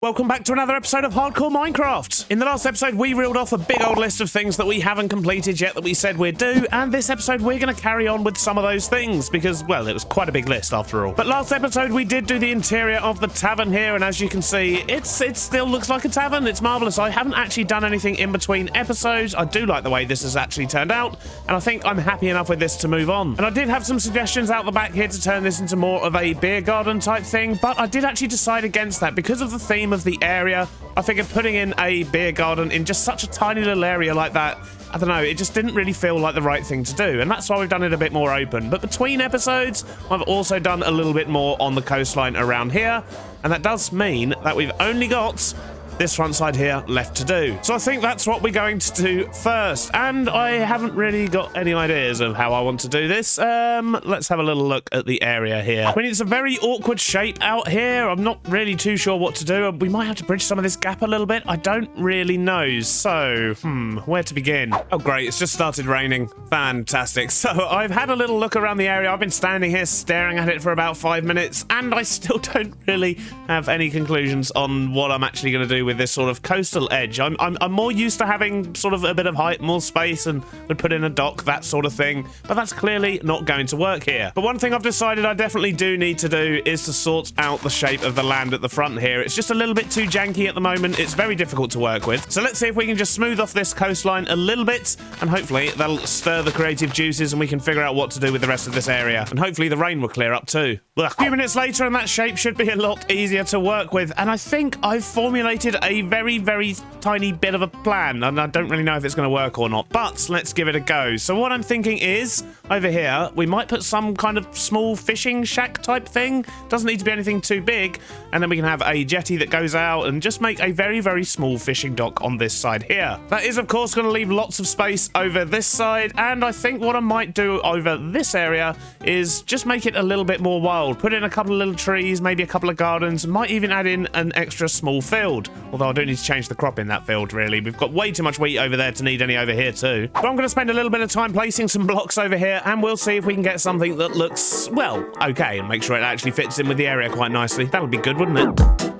Welcome back to another episode of Hardcore Minecraft. In the last episode, we reeled off a big old list of things that we haven't completed yet that we said we'd do, and this episode we're going to carry on with some of those things because, well, it was quite a big list after all. But last episode we did do the interior of the tavern here, and as you can see, it still looks like a tavern. It's marvellous. I haven't actually done anything in between episodes. I do like the way this has actually turned out, and I think I'm happy enough with this to move on. And I did have some suggestions out the back here to turn this into more of a beer garden type thing, but I did actually decide against that because of the theme of the area. I figured putting in a beer garden in just such a tiny little area like that, I don't know, it just didn't really feel like the right thing to do, and that's why we've done it a bit more open. But between episodes, I've also done a little bit more on the coastline around here, and that does mean that we've only got this front side here left to do. So I think that's what we're going to do first, and I haven't really got any ideas of how I want to do this. Let's have a little look at the area here. I mean, it's a very awkward shape out here. I'm not really too sure what to do. We might have to bridge some of this gap a little bit. I don't really know. So, where to begin? Oh, great. It's just started raining. Fantastic. So I've had a little look around the area. I've been standing here staring at it for about 5 minutes, and I still don't really have any conclusions on what I'm actually going to do with this sort of coastal edge. I'm more used to having sort of a bit of height, more space, and would put in a dock, that sort of thing, but that's clearly not going to work here. But one thing I've decided I definitely do need to do is to sort out the shape of the land at the front here. It's just a little bit too janky at the moment. It's very difficult to work with. So let's see if we can just smooth off this coastline a little bit, and hopefully that'll stir the creative juices and we can figure out what to do with the rest of this area. And hopefully the rain will clear up too. Ugh. A few minutes later and that shape should be a lot easier to work with, and I think I've formulated a very tiny bit of a plan, and I don't really know if it's going to work or not, but let's give it a go. So what I'm thinking is, over here, we might put some kind of small fishing shack type thing. Doesn't need to be anything too big, and then we can have a jetty that goes out and just make a very small fishing dock on this side here. That is, of course, going to leave lots of space over this side, and I think what I might do over this area is just make it a little bit more wild. Put in a couple of little trees, maybe a couple of gardens, might even add in an extra small field, although I do need to change the crop in that field, really. We've got way too much wheat over there to need any over here too. So I'm going to spend a little bit of time placing some blocks over here, and we'll see if we can get something that looks, well, okay, and make sure it actually fits in with the area quite nicely. That would be good, wouldn't it?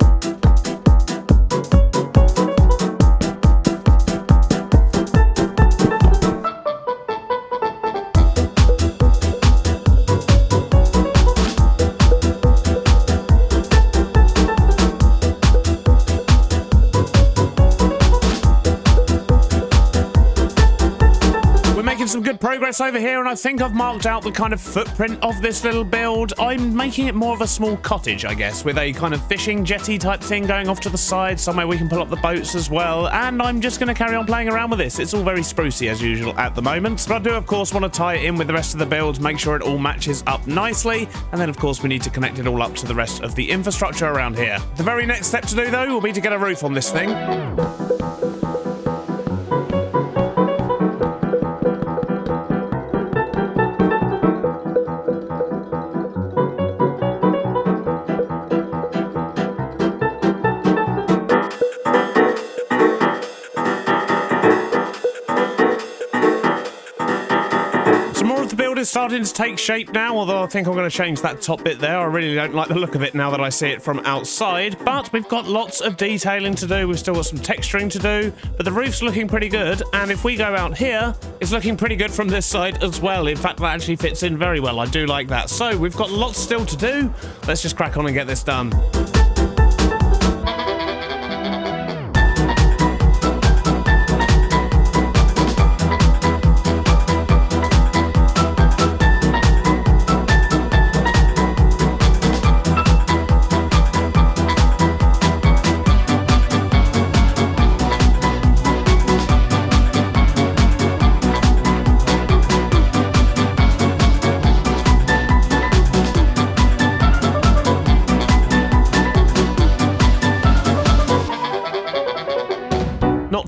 Some good progress over here, and I think I've marked out the kind of footprint of this little build. I'm making it more of a small cottage, I guess, with a kind of fishing jetty type thing going off to the side, somewhere we can pull up the boats as well, and I'm just going to carry on playing around with this. It's all very sprucey as usual at the moment, but I do of course want to tie it in with the rest of the build, make sure it all matches up nicely, and then of course we need to connect it all up to the rest of the infrastructure around here. The very next step to do though will be to get a roof on this thing. Is starting to take shape now, although I think I'm going to change that top bit there. I really don't like the look of it now that I see it from outside, but we've got lots of detailing to do. We've still got some texturing to do, but the roof's looking pretty good, and if we go out here, it's looking pretty good from this side as well. In fact, that actually fits in very well. I do like that. So we've got lots still to do. Let's just crack on and get this done.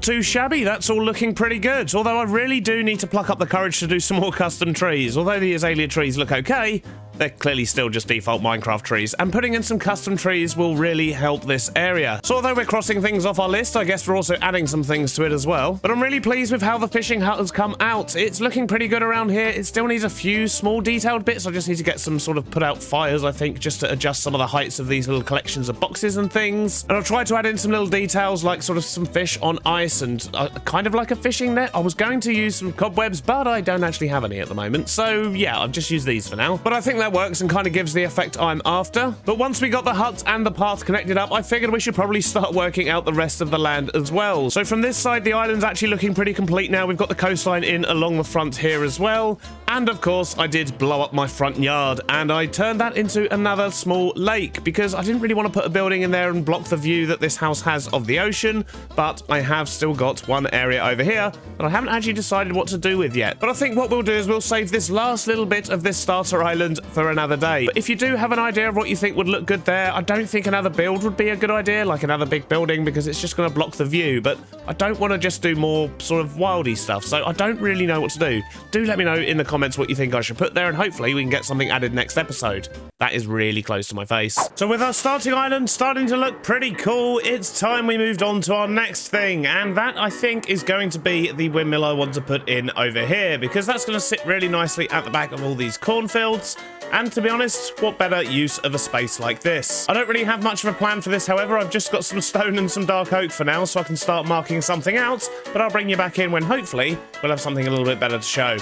Too shabby. That's all looking pretty good, although I really do need to pluck up the courage to do some more custom trees. Although the azalea trees look okay, they're clearly still just default Minecraft trees, and putting in some custom trees will really help this area. So although we're crossing things off our list, I guess we're also adding some things to it as well. But I'm really pleased with how the fishing hut has come out. It's looking pretty good around here. It still needs a few small detailed bits. I just need to get some sort of put out fires, I think, just to adjust some of the heights of these little collections of boxes and things. And I've tried to add in some little details like sort of some fish on ice and kind of like a fishing net. I was going to use some cobwebs, but I don't actually have any at the moment. So yeah, I've just used these for now. But I think that works and kind of gives the effect I'm after. But once we got the hut and the path connected up, I figured we should probably start working out the rest of the land as well. So from this side, the island's actually looking pretty complete now. We've got the coastline in along the front here as well. And of course, I did blow up my front yard and I turned that into another small lake because I didn't really want to put a building in there and block the view that this house has of the ocean. But I have still got one area over here that I haven't actually decided what to do with yet. But I think what we'll do is we'll save this last little bit of this starter island for another day. But if you do have an idea of what you think would look good there, I don't think another build would be a good idea, like another big building, because it's just going to block the view. But I don't want to just do more sort of wildy stuff, so I don't really know what to do. Do let me know in the comments what you think I should put there, and hopefully we can get something added next episode. That is really close to my face. So with our starting island starting to look pretty cool, it's time we moved on to our next thing, and that I think is going to be the windmill I want to put in over here, because that's going to sit really nicely at the back of all these cornfields. And to be honest, what better use of a space like this? I don't really have much of a plan for this, however. I've just got some stone and some dark oak for now, so I can start marking something out, but I'll bring you back in when hopefully we'll have something a little bit better to show.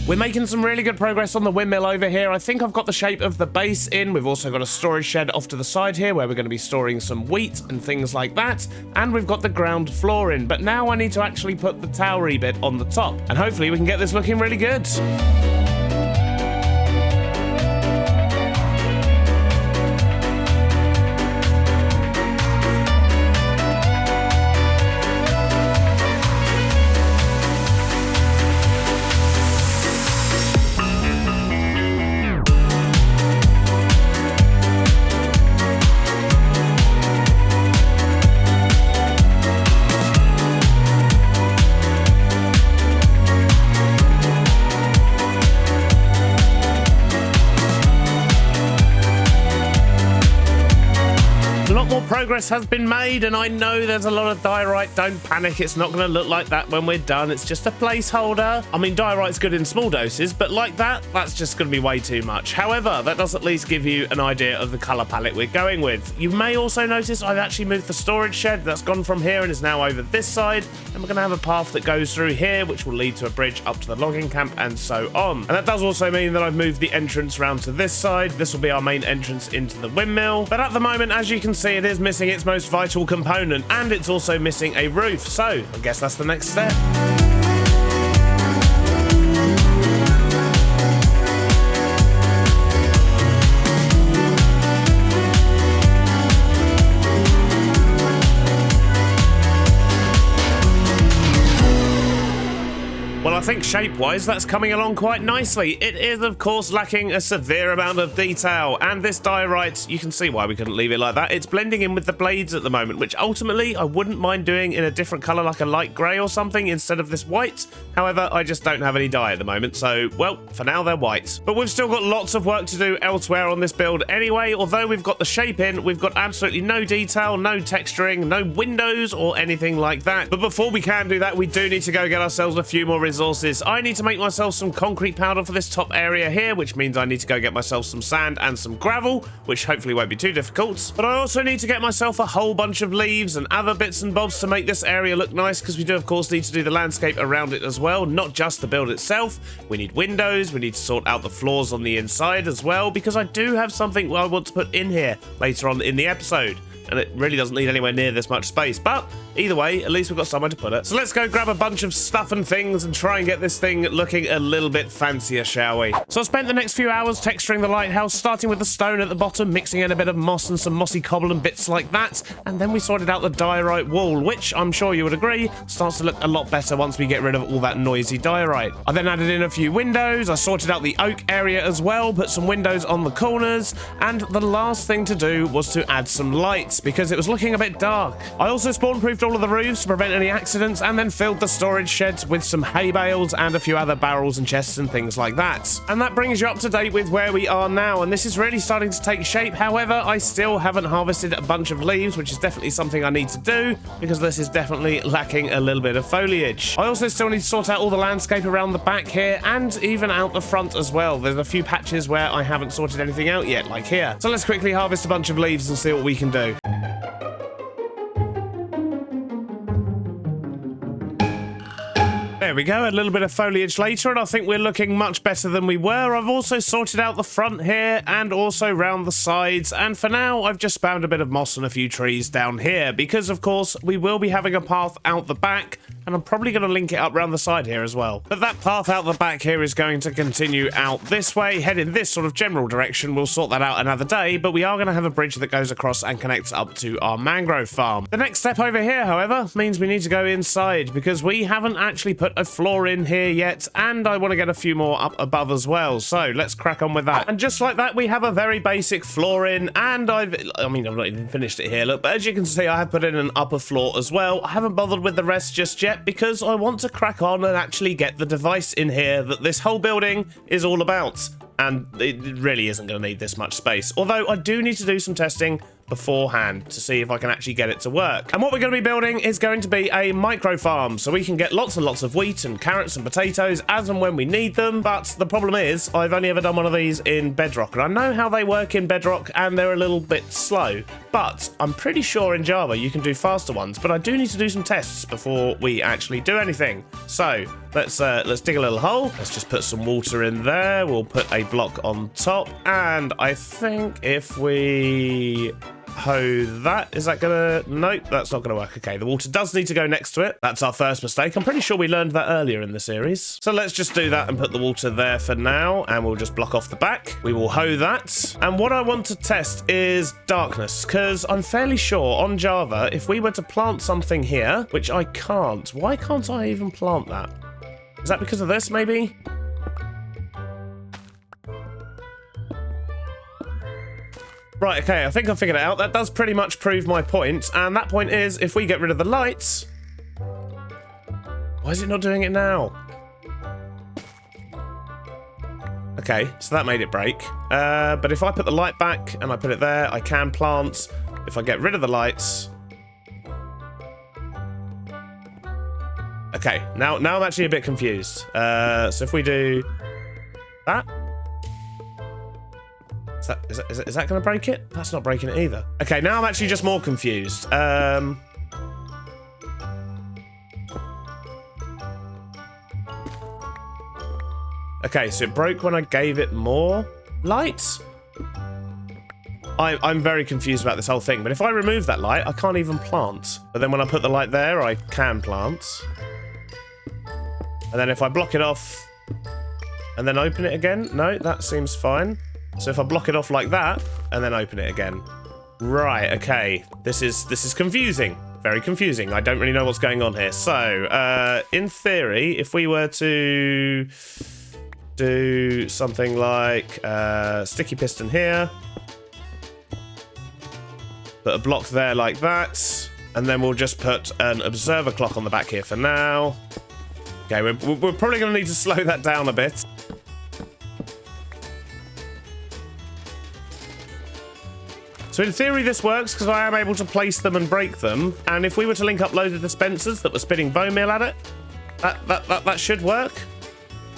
We're making some really good progress on the windmill over here. I think I've got the shape of the base in. We've also got a storage shed off to the side here where we're going to be storing some wheat and things like that. And we've got the ground floor in. But now I need to actually put the towery bit on the top. And hopefully we can get this looking really good. Progress has been made, and I know there's a lot of diorite. Don't panic, it's not going to look like that when we're done. It's just a placeholder. I mean, diorite's good in small doses, but like that, that's just going to be way too much. However, that does at least give you an idea of the color palette we're going with. You may also notice I've actually moved the storage shed. That's gone from here and is now over this side, and we're going to have a path that goes through here, which will lead to a bridge up to the logging camp and so on. And that does also mean that I've moved the entrance round to this side. This will be our main entrance into the windmill, but at the moment, as you can see, it is missing its most vital component, and it's also missing a roof, so I guess that's the next step. Well, I think shape-wise, that's coming along quite nicely. It is, of course, lacking a severe amount of detail, and this diorite, you can see why we couldn't leave it like that. It's blending in with the blades at the moment, which ultimately I wouldn't mind doing in a different colour, like a light grey or something, instead of this white. However, I just don't have any dye at the moment, so, well, for now they're white. But we've still got lots of work to do elsewhere on this build anyway. Although we've got the shape in, we've got absolutely no detail, no texturing, no windows or anything like that. But before we can do that, we do need to go get ourselves a few more resources. I need to make myself some concrete powder for this top area here, which means I need to go get myself some sand and some gravel, which hopefully won't be too difficult. But I also need to get myself a whole bunch of leaves and other bits and bobs to make this area look nice, because we do of course need to do the landscape around it as well, not just the build itself. We need windows, we need to sort out the floors on the inside as well, because I do have something I want to put in here later on in the episode, and it really doesn't need anywhere near this much space, but either way, at least we've got somewhere to put it. So let's go grab a bunch of stuff and things and try and get this thing looking a little bit fancier, shall we? So I spent the next few hours texturing the lighthouse, starting with the stone at the bottom, mixing in a bit of moss and some mossy cobble and bits like that, and then we sorted out the diorite wall, which I'm sure you would agree starts to look a lot better once we get rid of all that noisy diorite. I then added in a few windows, I sorted out the oak area as well, put some windows on the corners, and the last thing to do was to add some lights because it was looking a bit dark. I also spawn-proofed all of the roofs to prevent any accidents and then filled the storage sheds with some hay bales and a few other barrels and chests and things like that. And that brings you up to date with where we are now, and this is really starting to take shape. However, I still haven't harvested a bunch of leaves, which is definitely something I need to do because this is definitely lacking a little bit of foliage. I also still need to sort out all the landscape around the back here and even out the front as well. There's a few patches where I haven't sorted anything out yet, like here. So let's quickly harvest a bunch of leaves and see what we can do. There we go, a little bit of foliage later, and I think we're looking much better than we were. I've also sorted out the front here and also round the sides, and for now I've just found a bit of moss and a few trees down here because, of course, we will be having a path out the back, and I'm probably going to link it up round the side here as well. But that path out the back here is going to continue out this way, head in this sort of general direction. We'll sort that out another day, but we are going to have a bridge that goes across and connects up to our mangrove farm. The next step over here, however, means we need to go inside because we haven't actually put a floor in here yet, and I want to get a few more up above as well. So let's crack on with that. And just like that, we have a very basic floor in, and I've not even finished it here, look, but as you can see, I have put in an upper floor as well. I haven't bothered with the rest just yet because I want to crack on and actually get the device in here that this whole building is all about. And it really isn't going to need this much space. Although I do need to do some testing beforehand to see if I can actually get it to work. And what we're going to be building is going to be a micro farm, so we can get lots and lots of wheat and carrots and potatoes as and when we need them. But the problem is I've only ever done one of these in Bedrock, and I know how they work in Bedrock and they're a little bit slow, but I'm pretty sure in Java you can do faster ones. But I do need to do some tests before we actually do anything. So let's dig a little hole. Let's just put some water in there. We'll put a block on top, and I think if we hoe that, is that gonna, nope, that's not gonna work. Okay, the water does need to go next to it. That's our first mistake. I'm pretty sure we learned that earlier in the series. So let's just do that and put the water there for now, and we'll just block off the back. We will hoe that, and what I want to test is darkness, because I'm fairly sure on Java, if we were to plant something here, which I can't, why can't I even plant that? Is that because of this, maybe? Right, okay, I think I figured it out. That does pretty much prove my point, and that point is, if we get rid of the lights... Why is it not doing it now? Okay, so that made it break. But if I put the light back and I put it there, I can plant. If I get rid of the lights... Okay, now I'm actually a bit confused. So if we do that... Is that going to break it? That's not breaking it either. Okay, now I'm actually just more confused. Okay, so it broke when I gave it more lights? I'm very confused about this whole thing, but if I remove that light, I can't even plant. But then when I put the light there, I can plant. And then if I block it off and then open it again, no, that seems fine. So if I block it off like that, and then open it again. Right, okay. This is confusing. Very confusing. I don't really know what's going on here. So, in theory, if we were to do something like sticky piston here, put a block there like that, and then we'll just put an observer clock on the back here for now. Okay, we're probably going to need to slow that down a bit. So in theory this works because I am able to place them and break them, and if we were to link up loads of dispensers that were spinning bone meal at it, that should work.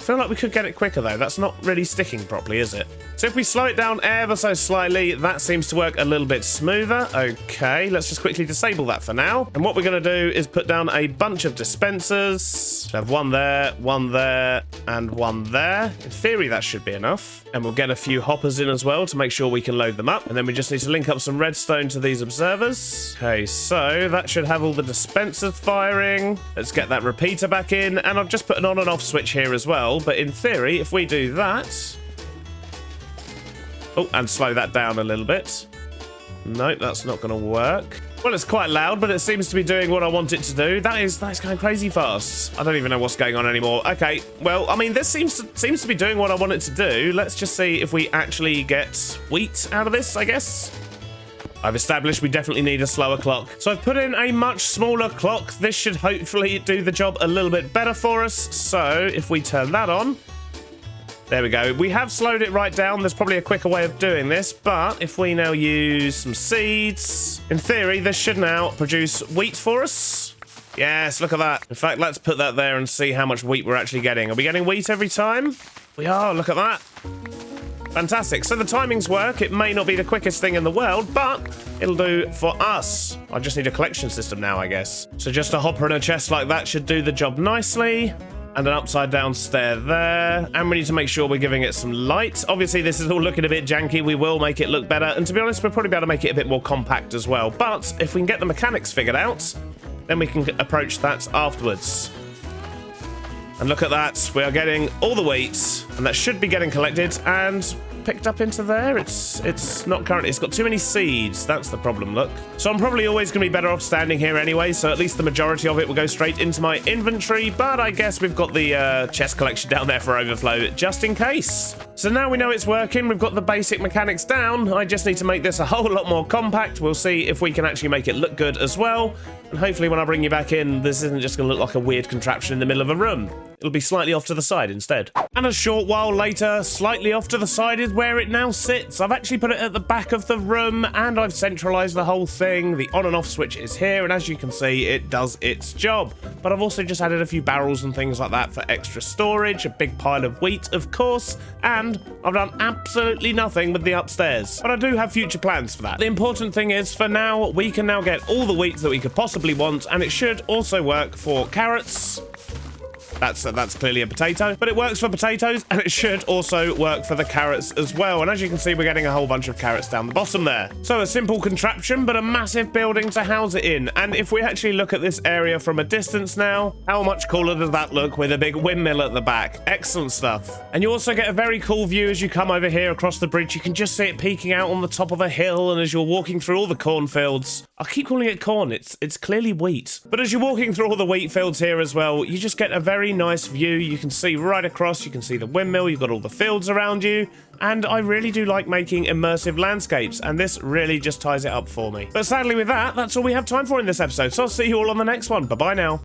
feel like we could get it quicker though. That's not really sticking properly, is it? So if we slow it down ever so slightly, that seems to work a little bit smoother. Okay, let's just quickly disable that for now. And what we're going to do is put down a bunch of dispensers. So have one there, and one there. In theory, that should be enough. And we'll get a few hoppers in as well to make sure we can load them up. And then we just need to link up some redstone to these observers. Okay, so that should have all the dispensers firing. Let's get that repeater back in. And I've just put an on and off switch here as well. But in theory, if we do that... Oh, and slow that down a little bit. Nope, that's not going to work. Well, it's quite loud, but it seems to be doing what I want it to do. That's going crazy fast. I don't even know what's going on anymore. Okay, well, I mean, this seems to be doing what I want it to do. Let's just see if we actually get wheat out of this, I guess. I've established we definitely need a slower clock. So I've put in a much smaller clock. This should hopefully do the job a little bit better for us. So if we turn that on... There we go. We have slowed it right down. There's probably a quicker way of doing this, but if we now use some seeds, in theory, this should now produce wheat for us. Yes, look at that. In fact, let's put that there and see how much wheat we're actually getting. Are we getting wheat every time? We are. Look at that. Fantastic. So the timings work. It may not be the quickest thing in the world, but it'll do for us. I just need a collection system now, I guess. So just a hopper and a chest like that should do the job nicely. And an upside down stair there. And we need to make sure we're giving it some light. Obviously, this is all looking a bit janky. We will make it look better. And to be honest, we'll probably be able to make it a bit more compact as well. But if we can get the mechanics figured out, then we can approach that afterwards. And look at that. We are getting all the wheat. And that should be getting collected and picked up into there. It's not currently. It's got too many seeds. That's the problem, look. So I'm probably always going to be better off standing here anyway, so at least the majority of it will go straight into my inventory, but I guess we've got the chest collection down there for overflow, just in case. So now we know it's working. We've got the basic mechanics down. I just need to make this a whole lot more compact. We'll see if we can actually make it look good as well. And hopefully when I bring you back in, this isn't just going to look like a weird contraption in the middle of a room. It'll be slightly off to the side instead. And a short while later, slightly off to the side is where it now sits. I've actually put it at the back of the room and I've centralized the whole thing. The on and off switch is here, and as you can see, it does its job. But I've also just added a few barrels and things like that for extra storage, a big pile of wheat, of course, and I've done absolutely nothing with the upstairs. But I do have future plans for that. The important thing is, for now, we can now get all the wheat that we could possibly want, and it should also work for carrots. That's clearly a potato, but it works for potatoes, and it should also work for the carrots as well. And as you can see, we're getting a whole bunch of carrots down the bottom there. So a simple contraption, but a massive building to house it in. And if we actually look at this area from a distance now, how much cooler does that look with a big windmill at the back? Excellent stuff. And you also get a very cool view as you come over here across the bridge. You can just see it peeking out on the top of a hill, and as you're walking through all the cornfields, I keep calling it corn, it's clearly wheat. But as you're walking through all the wheat fields here as well, you just get a very nice view. You can see right across, you can see the windmill, you've got all the fields around you, and I really do like making immersive landscapes, and this really just ties it up for me. But sadly with that, that's all we have time for in this episode, so I'll see you all on the next one. Bye-bye now.